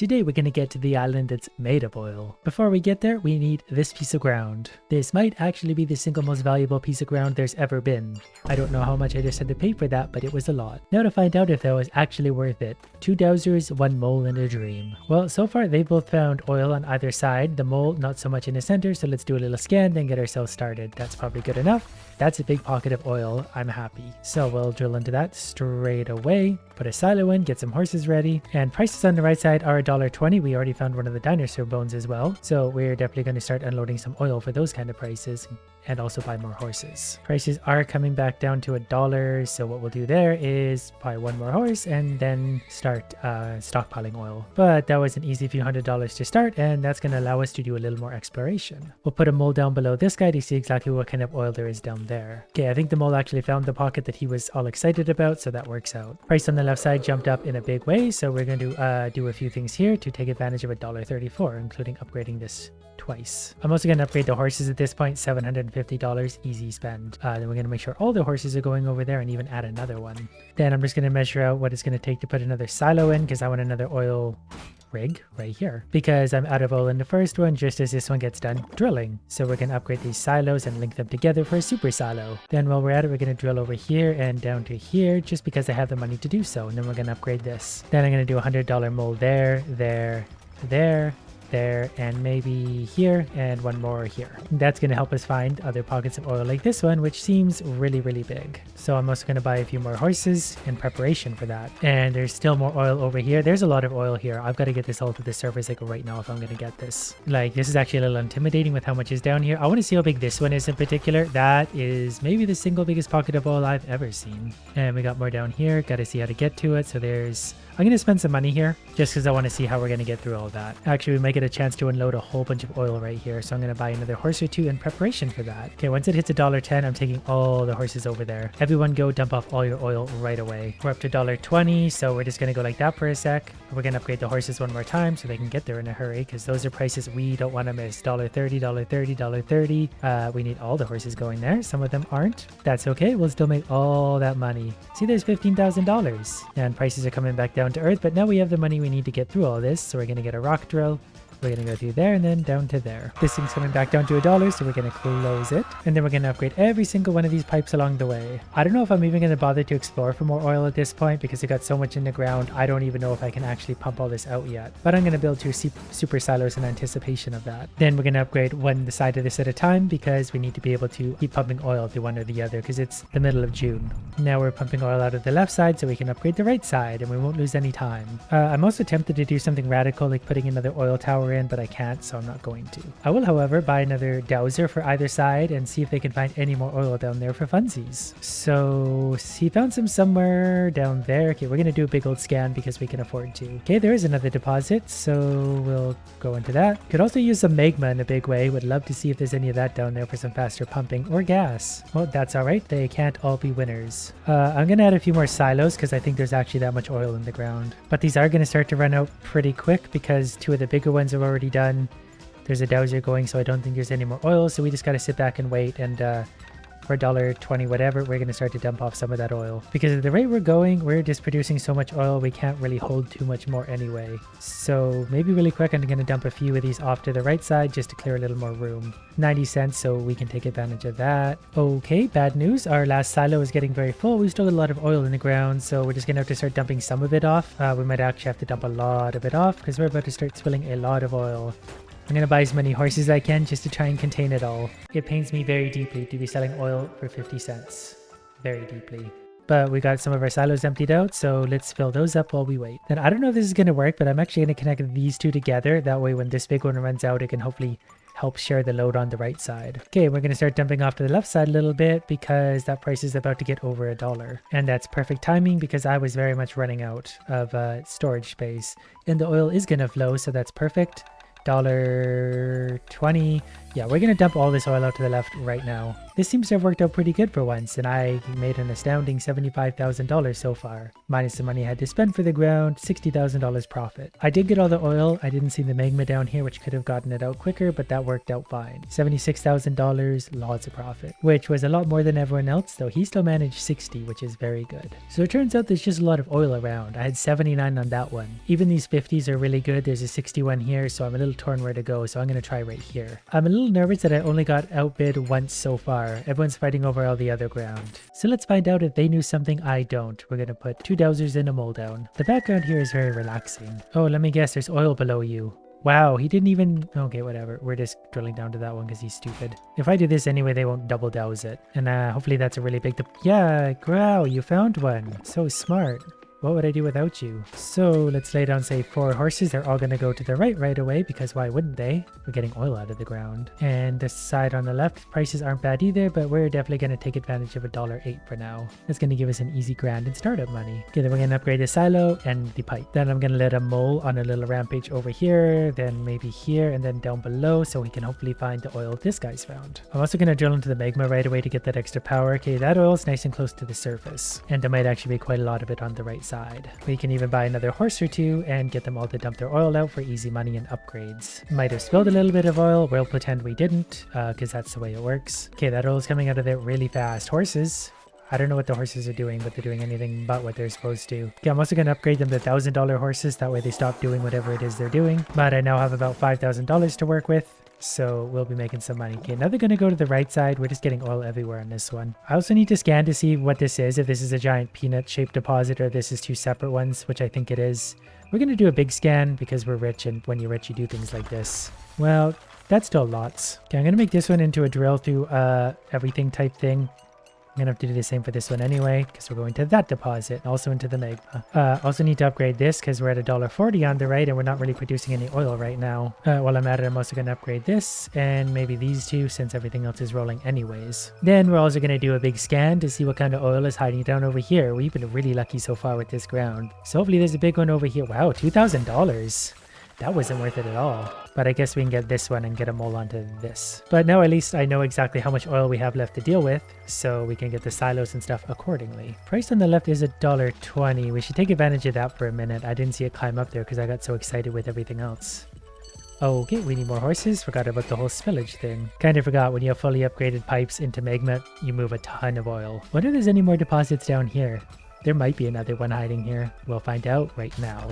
Today we're going to get to the island that's made of oil. Before we get there, we need this piece of ground. This might actually be the single most valuable piece of ground there's ever been. I don't know how much I just had to pay for that, but it was a lot. Now to find out if that was actually worth it. 2 dowsers, 1 mole, and a dream. Well, so far they both found oil on either side. The mole not so much in the center, so let's do a little scan, then get ourselves started. That's probably good enough. That's a big pocket of oil. I'm happy. So we'll drill into that straight away. Put a silo in, get some horses ready. And prices on the right side are $1.20. We already found one of the dinosaur bones as well. So we're definitely going to start unloading some oil for those kind of prices. And also buy more horses. Prices are coming back down to $1. So what we'll do there is buy 1 more horse and then start stockpiling oil. But that was an easy few $100s to start, and that's going to allow us to do a little more exploration. We'll put a mole down below this guy to see exactly what kind of oil there is down there. Okay, I think the mole actually found the pocket that he was all excited about, so that works out. Price on the left side jumped up in a big way, so we're going to do a few things here to take advantage of $1.34, including upgrading this twice. I'm also going to upgrade the horses at this point, $750 easy spend. Then we're going to make sure all the horses are going over there and even add another one. Then I'm just going to measure out what it's going to take to put another silo in because I want another oil rig right here because I'm out of oil in the first one just as this one gets done drilling. So we're going to upgrade these silos and link them together for a super silo. Then while we're at it, we're going to drill over here and down to here just because I have the money to do so. And then we're going to upgrade this. Then I'm going to do a $100 mold there, and maybe here and 1 more here. That's going to help us find other pockets of oil like this one, which seems really big. So I'm also going to buy a few more horses in preparation for that. And there's still more oil over here. There's a lot of oil here. I've got to get this all to the surface like right now if I'm going to get this. Like, this is actually a little intimidating with how much is down here. I want to see how big this one is in particular. That is maybe the single biggest pocket of oil I've ever seen. And we got more down here. Got to see how to get to it. So I'm going to spend some money here just because I want to see how we're going to get through all that. Actually, we might get a chance to unload a whole bunch of oil right here. So I'm going to buy another horse or 2 in preparation for that. Okay, once it hits $1.10, I'm taking all the horses over there. Everyone go dump off all your oil right away. We're up to $1.20, so we're just going to go like that for a sec. We're going to upgrade the horses 1 more time so they can get there in a hurry because those are prices we don't want to miss. $1.30, $1.30, $1.30. We need all the horses going there. Some of them aren't. That's okay. We'll still make all that money. See, there's $15,000. And prices are coming back down to earth, but now we have the money we need to get through all this. So we're going to get a rock drill. We're going to go through there and then down to there. This thing's coming back down to $1, so we're going to close it. And then we're going to upgrade every single one of these pipes along the way. I don't know if I'm even going to bother to explore for more oil at this point because it got so much in the ground. I don't even know if I can actually pump all this out yet. But I'm going to build 2 super silos in anticipation of that. Then we're going to upgrade one side of this at a time because we need to be able to keep pumping oil through one or the other because it's the middle of June. Now we're pumping oil out of the left side so we can upgrade the right side and we won't lose any time. I'm also tempted to do something radical like putting another oil tower in, but I can't, so I'm not going to. I will, however, buy another dowser for either side and see if they can find any more oil down there for funsies. So he found some somewhere down there. Okay, we're going to do a big old scan because we can afford to. Okay, there is another deposit, so we'll go into that. Could also use some magma in a big way. Would love to see if there's any of that down there for some faster pumping or gas. Well, that's all right. They can't all be winners. I'm going to add a few more silos because I think there's actually that much oil in the ground. But these are going to start to run out pretty quick because 2 of the bigger ones are already done. There's a dowser going, so I don't think there's any more oil, so we just got to sit back and wait, and for $1.20 whatever, we're going to start to dump off some of that oil because at the rate we're going, we're just producing so much oil we can't really hold too much more anyway. So maybe really quick, I'm going to dump a few of these off to the right side just to clear a little more room. 90 cents, so we can take advantage of that. Okay, bad news, our last silo is getting very full. We've still got a lot of oil in the ground, so we're just gonna have to start dumping some of it off. We might actually have to dump a lot of it off because we're about to start spilling a lot of oil. I'm going to buy as many horses as I can just to try and contain it all. It pains me very deeply to be selling oil for 50 cents. Very deeply. But we got some of our silos emptied out, so let's fill those up while we wait. And I don't know if this is going to work, but I'm actually going to connect these 2 together. That way when this big one runs out, it can hopefully help share the load on the right side. Okay, we're going to start dumping off to the left side a little bit because that price is about to get over $1. And that's perfect timing because I was very much running out of storage space. And the oil is going to flow, so that's perfect. $1.20. Yeah, we're going to dump all this oil out to the left right now. This seems to have worked out pretty good for once, and I made an astounding $75,000 so far. Minus the money I had to spend for the ground, $60,000 profit. I did get all the oil. I didn't see the magma down here, which could have gotten it out quicker, but that worked out fine. $76,000, lots of profit, which was a lot more than everyone else, though he still managed 60, which is very good. So it turns out there's just a lot of oil around. I had 79 on that one. Even these 50s are really good. There's a 61 here, so I'm a little torn where to go, so I'm going to try right here. I'm a little nervous that I only got outbid once so far. Everyone's fighting over all the other ground. So let's find out if they knew something I don't. We're going to put 2 dowsers in a mole down. The background here is very relaxing. Oh, let me guess, there's oil below you. Wow, he didn't even... Okay, whatever. We're just drilling down to that one because he's stupid. If I do this anyway, they won't double douse it. And hopefully that's a really big... Yeah, Growl, you found one. So smart. What would I do without you? So let's lay down, say, 4 horses. They're all going to go to the right away because why wouldn't they? We're getting oil out of the ground. And the side on the left, prices aren't bad either, but we're definitely going to take advantage of $1.08 for now. That's going to give us an easy grand in startup money. Okay, then we're going to upgrade the silo and the pipe. Then I'm going to let a mole on a little rampage over here, then maybe here, and then down below so we can hopefully find the oil this guy's found. I'm also going to drill into the magma right away to get that extra power. Okay, that oil's nice and close to the surface. And there might actually be quite a lot of it on the right side. We can even buy another horse or 2 and get them all to dump their oil out for easy money and upgrades. Might have spilled a little bit of oil. We'll pretend we didn't, because that's the way it works. Okay, that oil is coming out of there really fast. Horses. I don't know what the horses are doing, but they're doing anything but what they're supposed to. Okay, I'm also going to upgrade them to $1,000 horses. That way they stop doing whatever it is they're doing. But I now have about $5,000 to work with. So we'll be making some money. Okay, now they're going to go to the right side. We're just getting oil everywhere on this one. I also need to scan to see what this is, if this is a giant peanut shaped deposit or this is 2 separate ones, which I think it is. We're going to do a big scan because we're rich, and when you're rich you do things like this. Well, that's still lots. Okay, I'm going to make this one into a drill through everything type thing. I'm gonna have to do the same for this one anyway, because we're going to that deposit and also into the magma. Also need to upgrade this because we're at $1.40 on the right and we're not really producing any oil right now. While I'm at it, I'm also gonna upgrade this and maybe these 2 since everything else is rolling anyways. Then we're also gonna do a big scan to see what kind of oil is hiding down over here. We've been really lucky so far with this ground. So hopefully there's a big one over here. Wow, $2,000. That wasn't worth it at all. But I guess we can get this one and get a mole onto this. But now at least I know exactly how much oil we have left to deal with, so we can get the silos and stuff accordingly. Price on the left is $1.20. We should take advantage of that for a minute. I didn't see it climb up there because I got so excited with everything else. Okay, we need more horses. Forgot about the whole spillage thing. Kind of forgot when you have fully upgraded pipes into magma, you move a ton of oil. Wonder if there's any more deposits down here. There might be another one hiding here. We'll find out right now.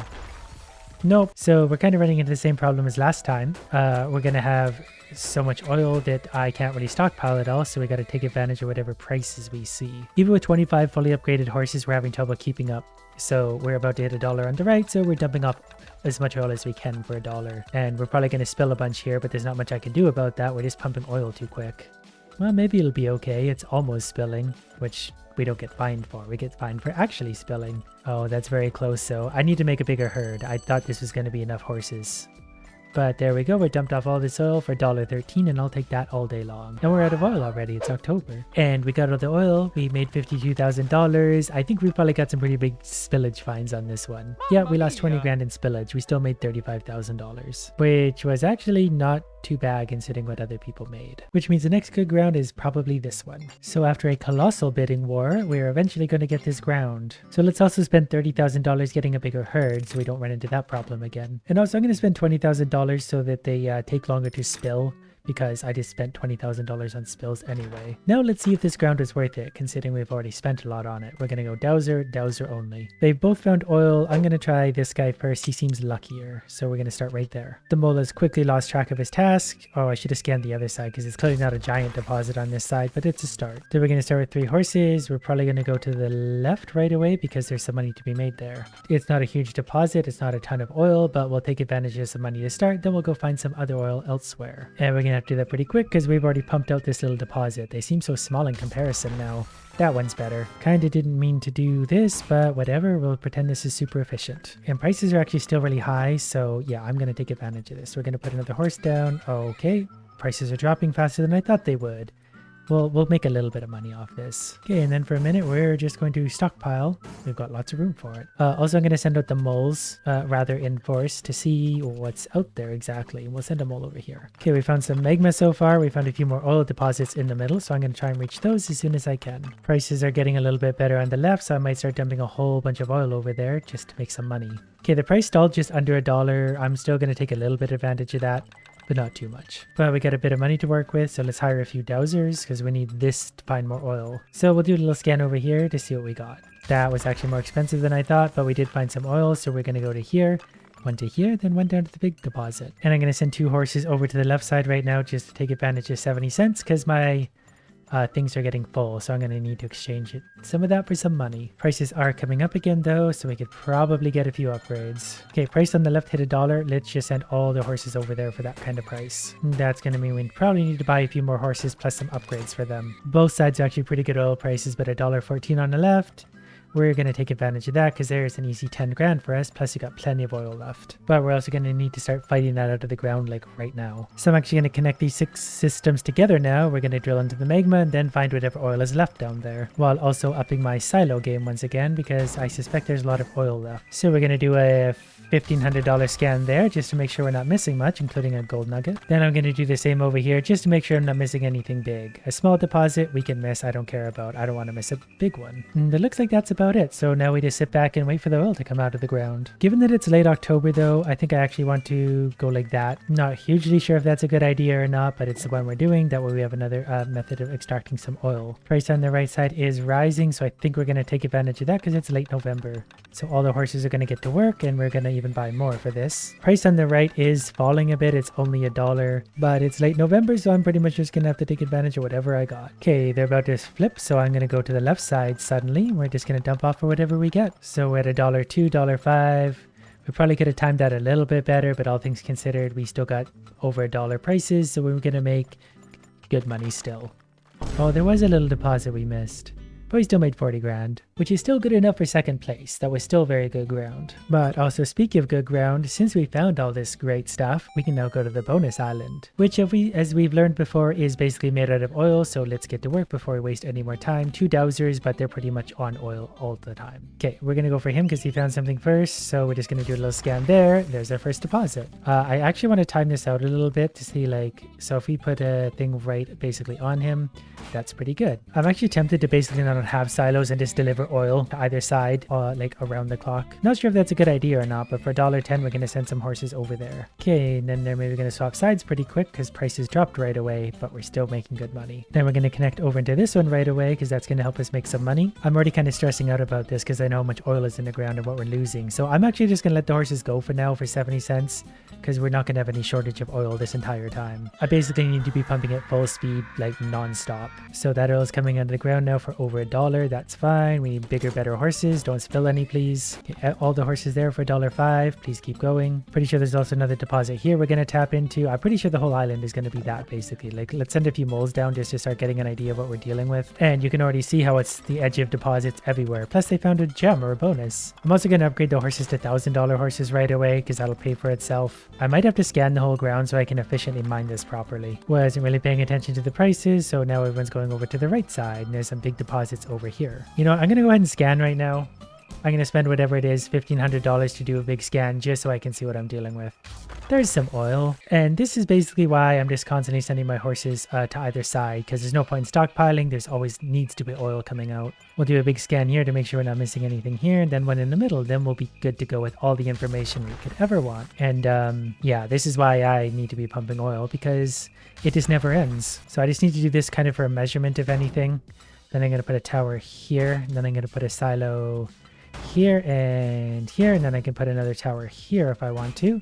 Nope. So we're kind of running into the same problem as last time. We're going to have so much oil that I can't really stockpile it all, so we got to take advantage of whatever prices we see. Even with 25 fully upgraded horses, we're having trouble keeping up. So we're about to hit $1 on the right, so we're dumping off as much oil as we can for $1. And we're probably going to spill a bunch here, but there's not much I can do about that. We're just pumping oil too quick. Well, maybe it'll be okay. It's almost spilling, which we don't get fined for. We get fined for actually spilling. Oh, that's very close. So I need to make a bigger herd. I thought this was going to be enough horses. But there we go. We dumped off all this oil for $1.13 and I'll take that all day long. And we're out of oil already. It's October. And we got all the oil. We made $52,000. I think we probably got some pretty big spillage fines on this one. Yeah, we lost 20 grand in spillage. We still made $35,000, which was actually not too bad considering what other people made. Which means the next good ground is probably this one. So after a colossal bidding war, we're eventually going to get this ground. So let's also spend $30,000 getting a bigger herd so we don't run into that problem again. And also I'm going to spend $20,000 so that they take longer to spill, because I just spent $20,000 on spills anyway. Now let's see if this ground is worth it, considering we've already spent a lot on it. We're gonna go dowser, dowser only. They've both found oil. I'm gonna try this guy first. He seems luckier, so we're gonna start right there. The mole has quickly lost track of his task. Oh, I should have scanned the other side because it's clearly not a giant deposit on this side, but it's a start. So we're gonna start with 3 horses. We're probably gonna go to the left right away because there's some money to be made there. It's not a huge deposit. It's not a ton of oil, but we'll take advantage of some money to start. Then we'll go find some other oil elsewhere. And we're gonna have to do that pretty quick because we've already pumped out this little deposit. They seem so small in comparison now. That one's better. Kinda didn't mean to do this, but whatever, we'll pretend this is super efficient. And prices are actually still really high, so yeah, I'm gonna take advantage of this. We're gonna put another horse down. Okay, prices are dropping faster than I thought they would. We'll make a little bit of money off this. Okay, and then for a minute, we're just going to stockpile. We've got lots of room for it. Also, I'm going to send out the moles, rather in force to see what's out there exactly. We'll send a mole over here. Okay, we found some magma so far. We found a few more oil deposits in the middle, so I'm going to try and reach those as soon as I can. Prices are getting a little bit better on the left, so I might start dumping a whole bunch of oil over there just to make some money. Okay, the price stalled just under $1. I'm still going to take a little bit advantage of that, but not too much. But we got a bit of money to work with, so let's hire a few dowsers because we need this to find more oil. So we'll do a little scan over here to see what we got. That was actually more expensive than I thought, but we did find some oil, so we're going to go to here, one to here, then one down to the big deposit. And I'm going to send 2 horses over to the left side right now just to take advantage of 70 cents because my things are getting full, so I'm going to need to exchange some of that for some money. Prices are coming up again though, so we could probably get a few upgrades. Okay, price on the left hit $1. Let's just send all the horses over there for that kind of price. That's going to mean we probably need to buy a few more horses plus some upgrades for them. Both sides are actually pretty good oil prices, but $1.14 on the left. We're going to take advantage of that because there's an easy 10 grand for us, plus we got plenty of oil left. But we're also going to need to start fighting that out of the ground like right now. So I'm actually going to connect these 6 systems together now. We're going to drill into the magma and then find whatever oil is left down there, while also upping my silo game once again because I suspect there's a lot of oil left. So we're going to do a $1,500 scan there just to make sure we're not missing much, including a gold nugget. Then I'm going to do the same over here just to make sure I'm not missing anything big. A small deposit we can miss, I don't care about. I don't want to miss a big one. And it looks like that's about it. So now we just sit back and wait for the oil to come out of the ground. Given that it's late October though, I think I actually want to go like that. Not hugely sure if that's a good idea or not, but it's the one we're doing. That way we have another method of extracting some oil. Price on the right side is rising, so I think we're going to take advantage of that because it's late November. So all the horses are going to get to work and we're going to even buy more for this. Price on the right is falling a bit. It's only $1, but it's late November, so I'm pretty much just going to have to take advantage of whatever I got. Okay, they're about to flip, so I'm going to go to the left side suddenly. We're just going to dump off for whatever we get. So we're at $1.02, $1.05. We probably could have timed that a little bit better, but all things considered, we still got over $1 prices, so we're going to make good money still. Oh, there was a little deposit we missed. But we still made 40 grand, which is still good enough for second place. That was still very good ground. But also speaking of good ground, since we found all this great stuff, we can now go to the bonus island, which as we've learned before is basically made out of oil. So let's get to work before we waste any more time. 2 dowsers, but they're pretty much on oil all the time. Okay, we're going to go for him because he found something first. So we're just going to do a little scan there. There's our first deposit. I actually want to time this out a little bit to see so if we put a thing right basically on him, that's pretty good. I'm actually tempted to basically not have silos and just deliver oil to either side around the clock. Not sure if that's a good idea or not, but for $1.10 we're going to send some horses over there. Okay, and then they're maybe going to swap sides pretty quick because prices dropped right away, but we're still making good money. Then we're going to connect over into this one right away because that's going to help us make some money. I'm already kind of stressing out about this because I know how much oil is in the ground and what we're losing. So I'm actually just going to let the horses go for now for 70 cents because we're not going to have any shortage of oil this entire time. I basically need to be pumping at full speed non-stop. So that oil is coming out of the ground now for over $1. That's fine. We need bigger, better horses. Don't spill any, please. Okay, all the horses there for $1.05. Please keep going. Pretty sure there's also another deposit here we're going to tap into. I'm pretty sure the whole island is going to be that basically. Let's send a few moles down just to start getting an idea of what we're dealing with. And you can already see how it's the edge of deposits everywhere. Plus they found a gem or a bonus. I'm also going to upgrade the horses to $1,000 horses right away because that'll pay for itself. I might have to scan the whole ground so I can efficiently mine this properly. Wasn't really paying attention to the prices, so now everyone's going over to the right side and there's some big deposits over here. You know what? I'm going to go ahead and scan right now. I'm going to spend whatever it is, $1,500 to do a big scan just so I can see what I'm dealing with. There's some oil. And this is basically why I'm just constantly sending my horses to either side because there's no point in stockpiling. There's always needs to be oil coming out. We'll do a big scan here to make sure we're not missing anything here. And then one in the middle, then we'll be good to go with all the information we could ever want. And yeah, this is why I need to be pumping oil because it just never ends. So I just need to do this kind of for a measurement if anything. Then I'm going to put a tower here. And then I'm going to put a silo here, and then I can put another tower here if I want to.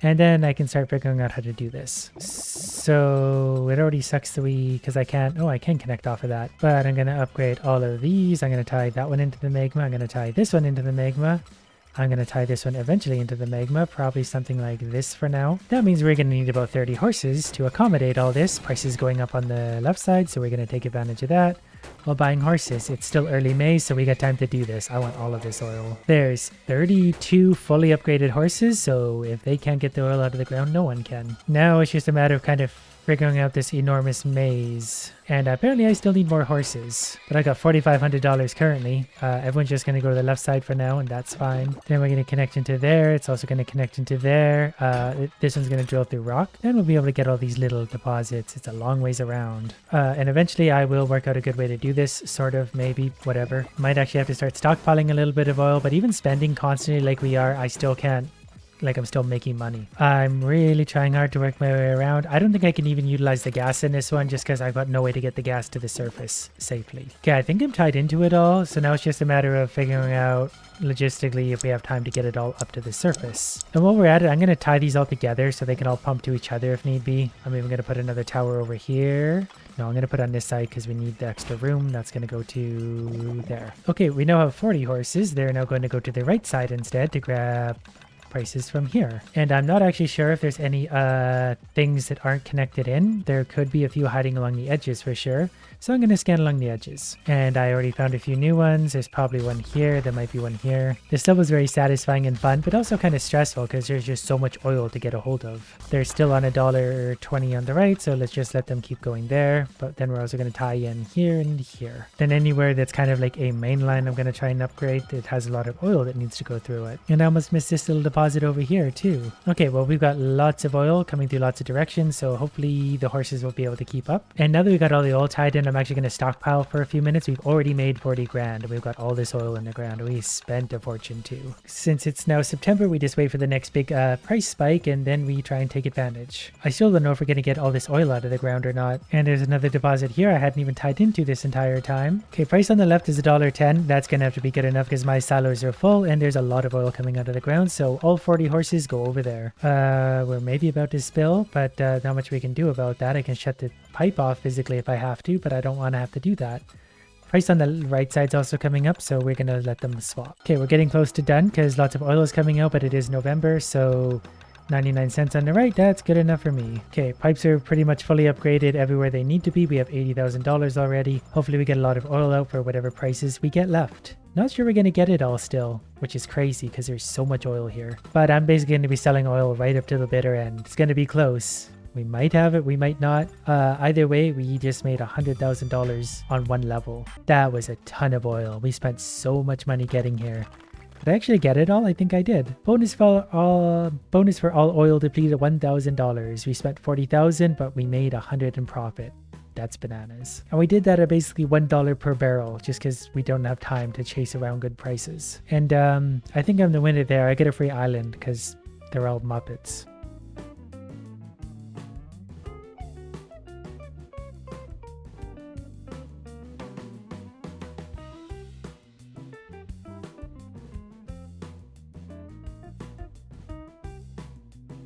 And then I can start figuring out how to do this. So it already sucks that because I can connect off of that. But I'm going to upgrade all of these. I'm going to tie that one into the magma. I'm going to tie this one into the magma. I'm going to tie this one eventually into the magma, probably something like this for now. That means we're going to need about 30 horses to accommodate all this. Prices going up on the left side, so we're going to take advantage of that. While buying horses, it's still early May, so we got time to do this. I want all of this oil. There's 32 fully upgraded horses, so if they can't get the oil out of the ground, no one can. Now it's just a matter of kind of figuring out this enormous maze. And apparently I still need more horses, but I got $4,500 currently. Everyone's just going to go to the left side for now, and that's fine. Then we're going to connect into there. It's also going to connect into there. This one's going to drill through rock. Then we'll be able to get all these little deposits. It's a long ways around. And eventually I will work out a good way to do this, sort of, maybe, whatever. Might actually have to start stockpiling a little bit of oil, but even spending constantly like we are, I still can't. Like I'm still making money. I'm really trying hard to work my way around. I don't think I can even utilize the gas in this one just because I've got no way to get the gas to the surface safely. Okay, I think I'm tied into it all. So now it's just a matter of figuring out logistically if we have time to get it all up to the surface. And while we're at it, I'm going to tie these all together so they can all pump to each other if need be. I'm even going to put another tower over here. No, I'm going to put on this side because we need the extra room. That's going to go to there. Okay, we now have 40 horses. They're now going to go to the right side instead to grab prices from here. And I'm not actually sure if there's any things that aren't connected in. There could be a few hiding along the edges for sure. So I'm going to scan along the edges. And I already found a few new ones. There's probably one here. There might be one here. This stuff was very satisfying and fun, but also kind of stressful because there's just so much oil to get a hold of. They're still on $1.20 on the right, so let's just let them keep going there. But then we're also going to tie in here and here. Then anywhere that's kind of like a main line, I'm going to try and upgrade. It has a lot of oil that needs to go through it. And I almost missed this little deposit over here too. Okay, well, we've got lots of oil coming through lots of directions, so hopefully the horses will be able to keep up. And now that we got all the oil tied in, I'm actually going to stockpile for a few minutes. We've already made 40 grand. We've got all this oil in the ground. We spent a fortune too. Since it's now September, we just wait for the next big price spike and then we try and take advantage. I still don't know if we're going to get all this oil out of the ground or not. And there's another deposit here I hadn't even tied into this entire time. Okay, price on the left is $1.10. That's going to have to be good enough because my silos are full and there's a lot of oil coming out of the ground. So all 40 horses go over there. We're maybe about to spill, but not much we can do about that. I can shut the pipe off physically if I have to, but I don't want to have to do that. Price on the right side's also coming up, so we're gonna let them swap. Okay, we're getting close to done because lots of oil is coming out, but it is November, so 99 cents on the right, that's good enough for me. Okay, pipes are pretty much fully upgraded everywhere they need to be. We have $80,000 already. Hopefully we get a lot of oil out for whatever prices we get left. Not sure we're going to get it all still, which is crazy because there's so much oil here. But I'm basically going to be selling oil right up to the bitter end. It's going to be close. We might have it, we might not. Either way, we just made $100,000 on one level. That was a ton of oil. We spent so much money getting here. Did I actually get it all? I think I did. Bonus for all oil depleted $1,000. We spent $40,000, but we made $100 in profit. That's bananas. And we did that at basically $1 per barrel just because we don't have time to chase around good prices. And I think I'm the winner there. I get a free island because they're all Muppets.